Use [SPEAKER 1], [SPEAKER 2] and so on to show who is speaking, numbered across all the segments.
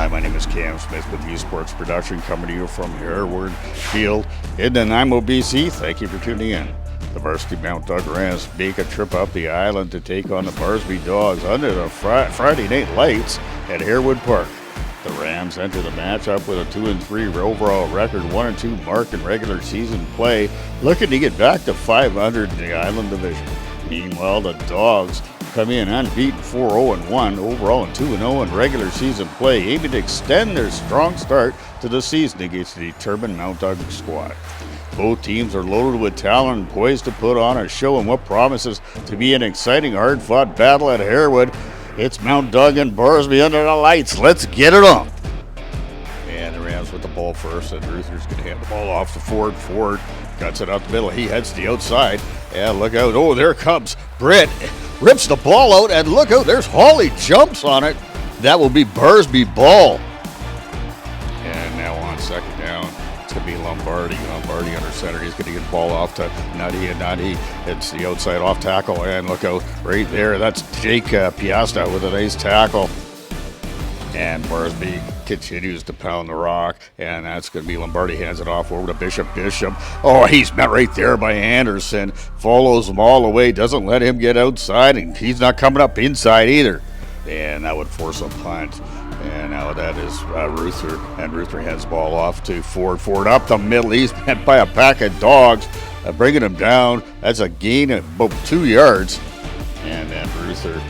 [SPEAKER 1] Hi, my name is Cam Smith with U Sports Production, coming to you from Harewood Field in Nanaimo, BC. Thank you for tuning in. The Varsity Mt Doug Rams make a trip up the island to take on the Barsby Dogs under the Friday night lights at Harewood Park. The Rams enter the matchup with a 2-3 overall record, 1-2 mark in regular season play, looking to get back to 500 in the island division. Meanwhile, the Dawgs come in unbeaten 4-0-1 overall and 2-0 in regular season play, aiming to extend their strong start to the season against the determined Mt Doug squad. Both teams are loaded with talent and poised to put on a show in what promises to be an exciting, hard-fought battle at Harewood. It's Mt Doug and Barsby under the lights. Let's get it on. And the Rams with the ball first, and Ruther's going to hand the ball off to Ford. Ford cuts it up the middle. He heads to the outside. And look out. Oh, there comes Britt. Rips the ball out, and look out. There's Holly. Jumps on it. That will be Barsby ball. And now on second down, it's going to be Lombardi. Lombardi under center. He's going to get the ball off to Nutty, and Nutty hits the outside off tackle. And look out right there. That's Jake Piasta with a nice tackle. And Barsby continues to pound the rock, and that's going to be Lombardi. Hands it off over to Bishop. Bishop, oh, he's met right there by Anderson. Follows him all the way, doesn't let him get outside, and he's not coming up inside either. And that would force a punt. And now that is Ruther, and Ruther hands the ball off to Ford. Ford up the middle. He's met by a pack of Dogs, bringing him down. That's a gain of about 2 yards. And then Ruther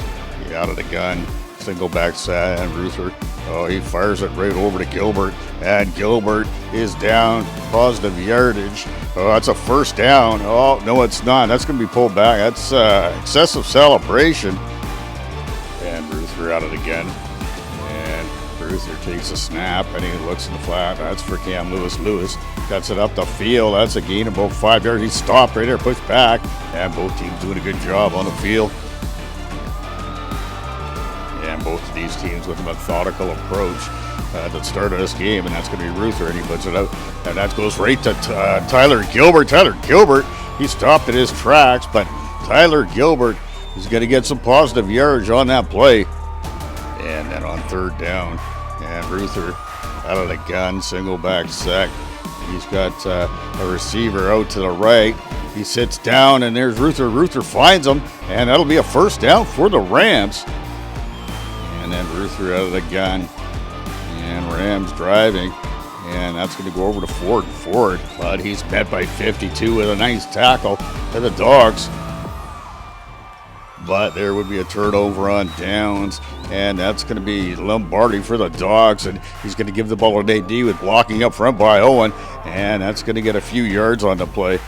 [SPEAKER 1] out of the gun. Single back set, and Ruther, oh, he fires it right over to Gilbert, and Gilbert is down, positive yardage. Oh, that's a first down. Oh, no, it's not. That's going to be pulled back. That's excessive celebration. And Ruther out of the gun. And Ruther takes a snap, and he looks in the flat. That's for Cam Lewis. Lewis cuts it up the field. That's a gain of about 5 yards. He stopped right there, pushed back, and both teams doing a good job on the field. And both of these teams with a methodical approach at the start of this game, and that's going to be Ruther, and he puts it out, and that goes right to Tyler Gilbert. Tyler Gilbert, he stopped at his tracks, but Tyler Gilbert is going to get some positive yardage on that play. And then on third down, and Ruther out of the gun, single back sack. He's got a receiver out to the right. He sits down, and there's Ruther. Ruther finds him, and that'll be a first down for the Rams. And then Ruther out of the gun, and Rams driving, and that's going to go over to Ford. Ford, but he's met by 52 with a nice tackle to the Dogs. But there would be a turnover on downs, and that's going to be Lombardi for the Dogs, and he's going to give the ball to AD with blocking up front by Owen, and that's going to get a few yards on the play.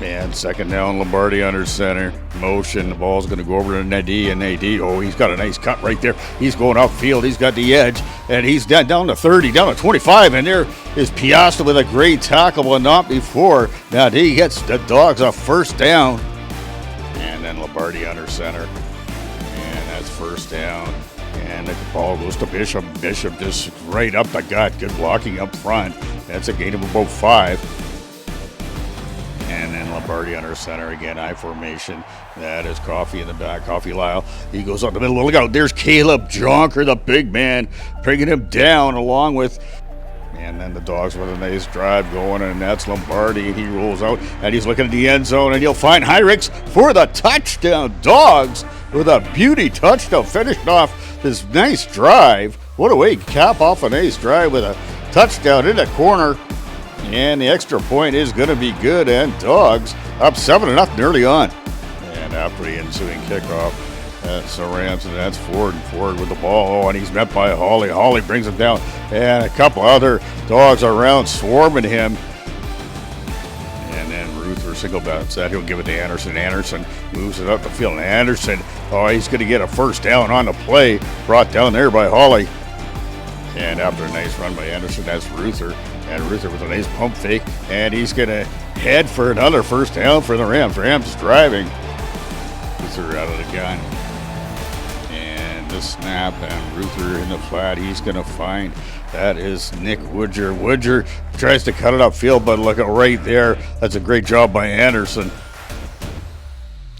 [SPEAKER 1] And second down, Lombardi under center. Motion, the ball's going to go over to Nadie, and Nadie, oh, he's got a nice cut right there. He's going upfield, he's got the edge, and he's down to 30, down to 25, and there is Piasta with a great tackle, but not before. Nadie gets the Dogs a first down. And then Lombardi under center, and that's first down. And the ball goes to Bishop. Bishop just right up the gut, good blocking up front. That's a gain of about 5. And then Lombardi under center again, I formation. That is Coffee in the back. Coffee Lyle. He goes up the middle. Look out. There's Caleb Jonker, the big man, bringing him down along with. And then the Dogs with a nice drive going, and that's Lombardi. He rolls out, and he's looking at the end zone, and he'll find Hyrix for the touchdown. Dogs with a beauty touchdown, finishing off this nice drive. What a way to cap off a nice drive with a touchdown in the corner. And the extra point is going to be good, and Dogs up 7-0 early on. And after the ensuing kickoff, that's the Rams, and that's Ford. Ford with the ball, and he's met by Holly. Holly brings him down, and a couple other Dogs are around swarming him. And then Ruther single bounce that. He'll give it to Anderson. Anderson moves it up the field, and Anderson, oh, he's going to get a first down on the play, brought down there by Holly. And after a nice run by Anderson, that's Ruther. And Ruther with a nice pump fake, and he's going to head for another first down for the Rams. Rams driving. Ruther out of the gun. And the snap, and Ruther in the flat. He's going to find, that is Nick Woodger. Woodger tries to cut it upfield, but look at right there. That's a great job by Anderson.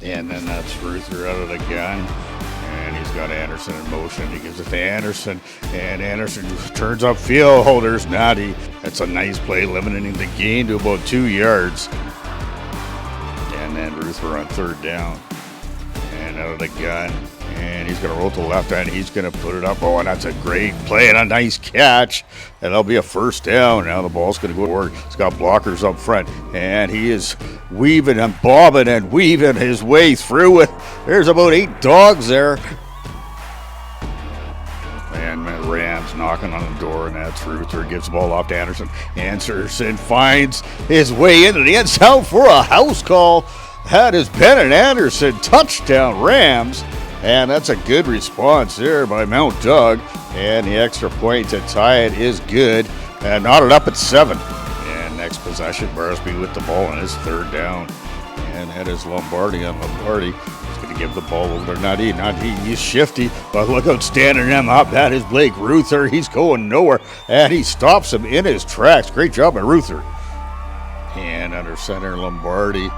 [SPEAKER 1] And then that's Ruther out of the gun. And he's got Anderson in motion. He gives it to Anderson, and Anderson turns upfield. There's Noddy. That's a nice play, limiting the gain to about 2 yards. And then Ruther on third down. And out of the gun. And he's going to roll to the left end. He's going to put it up. Oh, and that's a great play and a nice catch. And that'll be a first down. Now the ball's going to go forward. He's got blockers up front. And he is weaving and bobbing and weaving his way through it. There's about 8 dogs there. And the Rams knocking on the door, and that's Ruther. Gives the ball off to Anderson. Anderson finds his way into the end zone for a house call. That is Bennett Anderson. Touchdown, Rams. And that's a good response there by Mt. Doug. And the extra point to tie it is good. And knotted up at 7. And next possession, Barsby with the ball on his third down. And that is Lombardi on Lombardi. He's going to give the ball over to Noddy. He's shifty, but look out standing him up. That is Blake Ruther. He's going nowhere. And he stops him in his tracks. Great job by Ruther. And under center, Lombardi.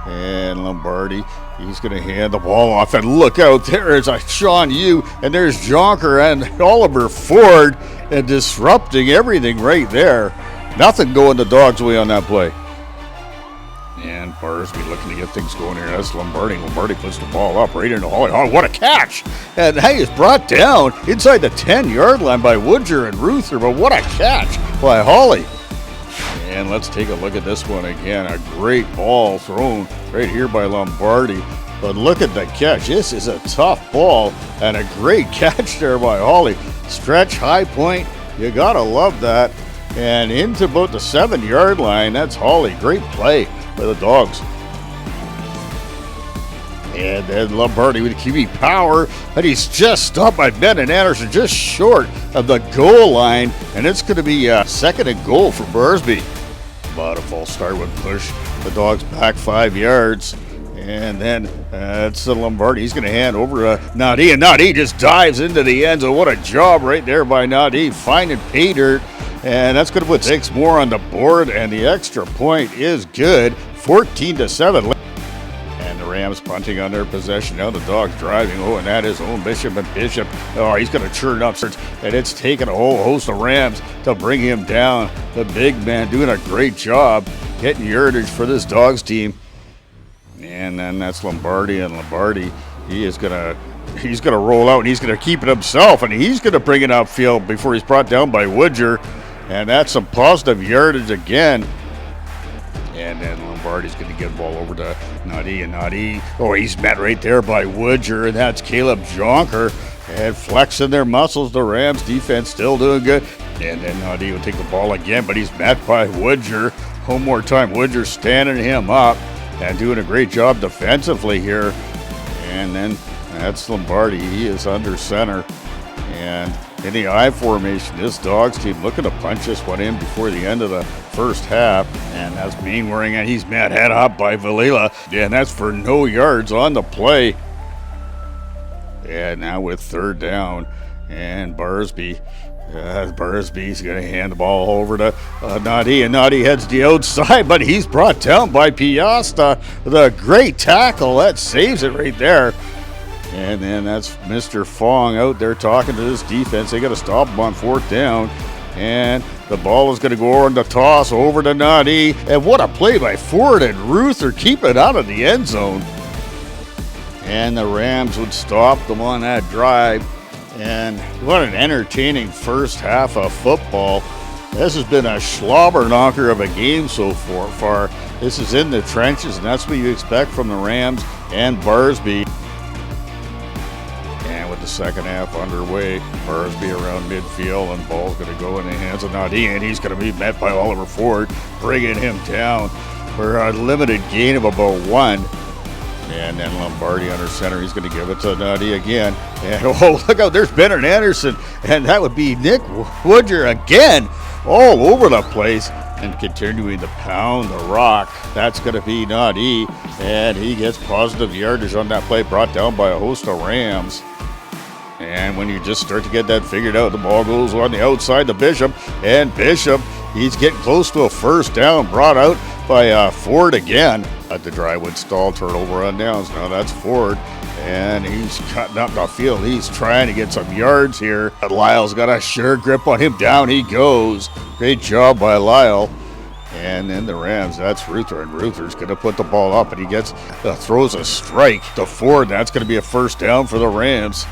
[SPEAKER 1] And Lombardi, he's going to hand the ball off. And look out, there is a Sean Yu, and there's Jonker and Oliver Ford, and disrupting everything right there. Nothing going the Dawgs' way on that play. And Barsby looking to get things going here. That's Lombardi. Lombardi puts the ball up right into Holly. Oh, what a catch! And hey, it's brought down inside the 10-yard line by Woodger and Ruther, but what a catch by Holly. And let's take a look at this one again. A great ball thrown right here by Lombardi. But look at the catch. This is a tough ball and a great catch there by Holly. Stretch, high point. You got to love that. And into about the 7-yard line. That's Holly. Great play by the Dawgs. And then Lombardi with QB power. And he's just stopped by Bennett Anderson, just short of the goal line. And it's going to be a 2nd and goal for Barsby. But a false start would push the Dawgs back 5 yards. And then it's Lombardi. He's going to hand over to Noddy. And Noddy just dives into the end zone. What a job right there by Noddy, finding pay dirt. And that's going to put 6 more on the board. And the extra point is good. 14-7. And the Rams punting on their possession. Now the Dawgs driving. Oh, and that is Owen Bishop. And Bishop, oh, he's going to churn up. And it's taken a whole host of Rams to bring him down. The big man doing a great job getting yardage for this Dawgs team. And then that's Lombardi. And Lombardi, he's going to roll out, and he's going to keep it himself. And he's going to bring it upfield before he's brought down by Woodger. And that's some positive yardage again. And then Lombardi's going to get the ball over to Noddy. And Noddy, oh, he's met right there by Woodger. And that's Caleb Jonker. And flexing their muscles. The Rams defense still doing good. And then Noddy will take the ball again, but he's met by Woodger. One more time, Woodger standing him up and doing a great job defensively here. And then that's Lombardi. He is under center. And in the I formation, this Dawgs team looking to punch this one in before the end of the first half. And that's Beanwaring, and he's met head up by Valila. And that's for no yards on the play. And now with third down, and Barsby's going to hand the ball over to Noddy, and Noddy heads to the outside, but he's brought down by Piasta. The great tackle, that saves it right there. And then that's Mr. Fong out there talking to this defense. They got to stop him on 4th down. And the ball is going to go on the toss over to Noddy. And what a play by Ford and Ruther, keep it out of the end zone. And the Rams would stop them on that drive. And what an entertaining first half of football. This has been a slobber knocker of a game so far. This is in the trenches, and that's what you expect from the Rams and Barsby. And with the second half underway, Barsby around midfield, and ball's going to go in the hands of Noddy, and he's going to be met by Oliver Ford, bringing him down for a limited gain of about 1. And then Lombardi under center. He's going to give it to Noddy again. And oh, look out, there's Bennett Anderson. And that would be Nick Woodger again, all over the place. And continuing to pound the rock. That's going to be Noddy. And he gets positive yardage on that play, brought down by a host of Rams. And when you just start to get that figured out, the ball goes on the outside to Bishop. And Bishop, he's getting close to a first down, brought out by Ford again. At the drive would stall, turnover on downs. Now that's Ford. And he's cutting up the field. He's trying to get some yards here. But Lyle's got a sure grip on him. Down he goes. Great job by Lyle. And then the Rams, that's Ruther, and Ruther's going to put the ball up, and he throws a strike to Ford. That's going to be a first down for the Rams.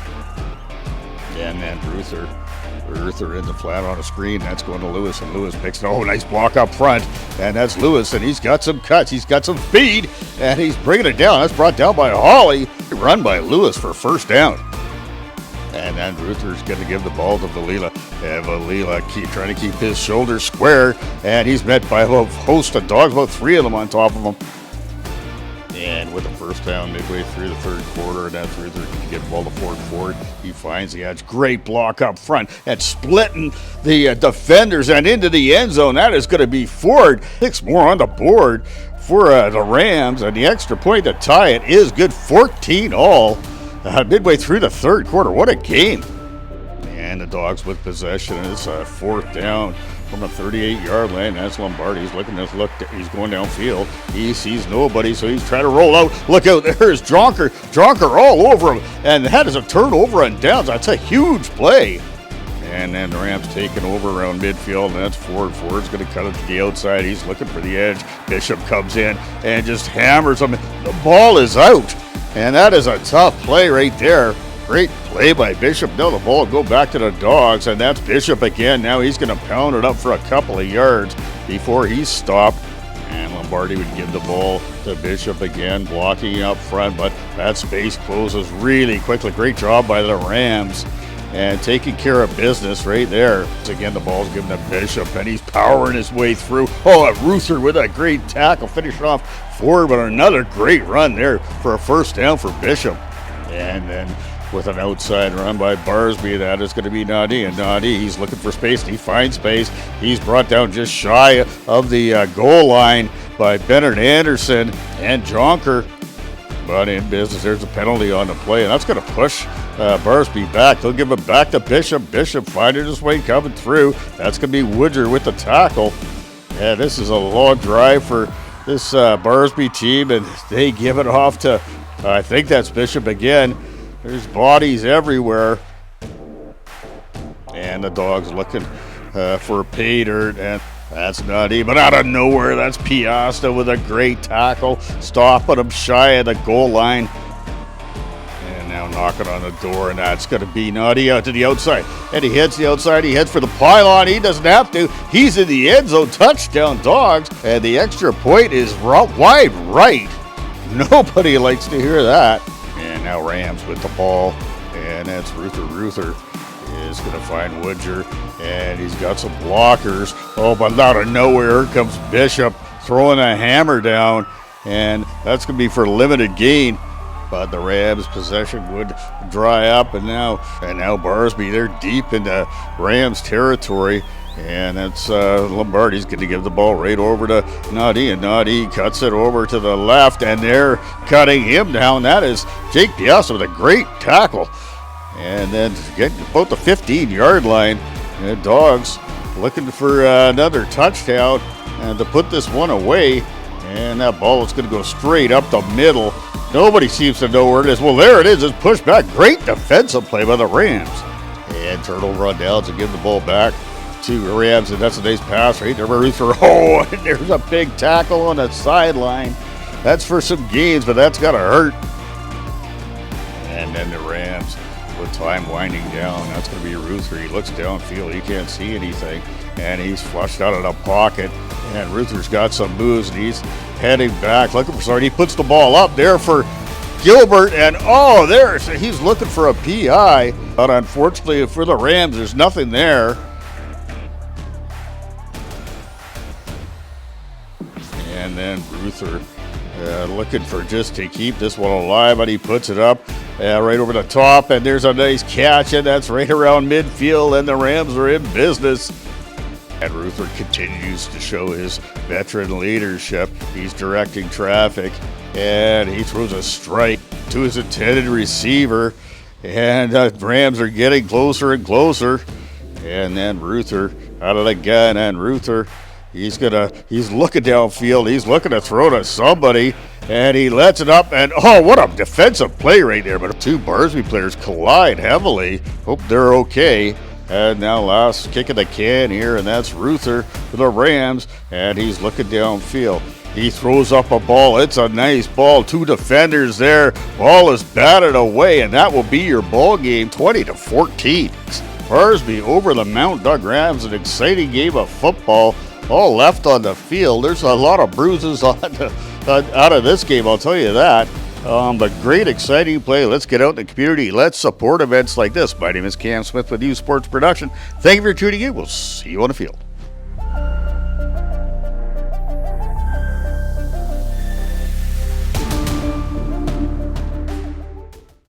[SPEAKER 1] And then Ruther in the flat on a screen. That's going to Lewis, and Lewis picks it. Oh, nice block up front. And that's Lewis, and he's got some cuts. He's got some speed, and he's bringing it down. That's brought down by Hawley. Run by Lewis for first down. And then Ruther's going to give the ball to Valila. And Valila trying to keep his shoulders square. And he's met by a host of dogs, about 3 of them on top of him. And with a first down midway through the third quarter, and that's Ruther can get the ball to Ford. He finds the edge. Great block up front. And splitting the defenders and into the end zone. That is going to be Ford. 6 more on the board for the Rams. And the extra point to tie it is good. 14 all. Midway through the third quarter. What a game. And the Dogs with possession. It's a fourth down from a 38-yard line. That's Lombardi. He's looking at he's going downfield. He sees nobody, so he's trying to roll out. Look out, there's Jonker. Jonker all over him. And that is a turnover on downs. That's a huge play. And then the Rams taking over around midfield, and that's Ford. Ford's going to cut it to the outside. He's looking for the edge. Bishop comes in and just hammers him. The ball is out. And that is a tough play right there. Great play by Bishop. Now the ball will go back to the Dogs, and that's Bishop again. Now he's going to pound it up for a couple of yards before he's stopped. And Lombardi would give the ball to Bishop again, blocking up front, but that space closes really quickly. Great job by the Rams and taking care of business right there. Again, the ball's given to Bishop, and he's powering his way through. Oh, Ruther with a great tackle, finishing off Ford, but another great run there for a first down for Bishop. And then with an outside run by Barsby, that is going to be Nadi. And Nadi, he's looking for space, and he finds space. He's brought down just shy of the goal line by Bennett Anderson and Jonker. But in business, there's a penalty on the play, and that's going to push Barsby back. They'll give it back to Bishop. Bishop finding his way coming through. That's going to be Woodger with the tackle. Yeah, this is a long drive for this Barsby team, and they give it off to, I think that's Bishop again. There's bodies everywhere. And the Dogs looking for pay dirt, and that's not even out of nowhere. That's Piasta with a great tackle, stopping him shy of the goal line. And now knocking on the door, and that's going to be Nadi out to the outside. And he heads to the outside. He heads for the pylon. He doesn't have to. He's in the end zone. Touchdown, Dogs. And the extra point is wide right. Nobody likes to hear that. And now Rams with the ball, and that's Ruther. Ruther is going to find Woodger, and he's got some blockers. Oh, but out of nowhere, here comes Bishop throwing a hammer down, and that's going to be for limited gain. But the Rams' possession would dry up, and now Barsby, they're deep into Rams territory. And that's Lombardi's going to give the ball right over to Nadi, and Nadi cuts it over to the left, and they're cutting him down. That is Jake Piasta with a great tackle. And then getting about the 15-yard line, and Dogs looking for another touchdown and to put this one away. And that ball is going to go straight up the middle. Nobody seems to know where it is. Well, there it is. It's pushed back. Great defensive play by the Rams. And turnover on downs and give the ball back to Rams, and that's a nice pass right there. Oh, and there's a big tackle on the sideline. That's for some gains, but that's got to hurt. And then the Rams with time winding down. That's going to be Ruther. He looks downfield. He can't see anything, and he's flushed out of the pocket. And Ruther's got some moves, and he's heading back, looking for somebody. He puts the ball up there for Gilbert, and he's looking for a PI. But unfortunately for the Rams, there's nothing there. And then Ruther looking for just to keep this one alive, but he puts it up right over the top, and there's a nice catch, and that's right around midfield, and the Rams are in business. And Ruther continues to show his veteran leadership. He's directing traffic, and he throws a strike to his intended receiver, and the Rams are getting closer and closer. And then Ruther out of the gun, and Ruther, He's looking downfield. He's looking to throw to somebody, and he lets it up. And oh, what a defensive play right there! But two Barsby players collide heavily. Hope they're okay. And now last kick of the can here, and that's Ruther for the Rams, and he's looking downfield. He throws up a ball. It's a nice ball. Two defenders there. Ball is batted away, and that will be your ball game, 20-14. Barsby over the Mt Doug Rams. An exciting game of football. All left on the field. There's a lot of bruises out of this game, I'll tell you that. But great, exciting play. Let's get out in the community. Let's support events like this. My name is Cam Smith with U Sports Production. Thank you for tuning in. We'll see you on the field.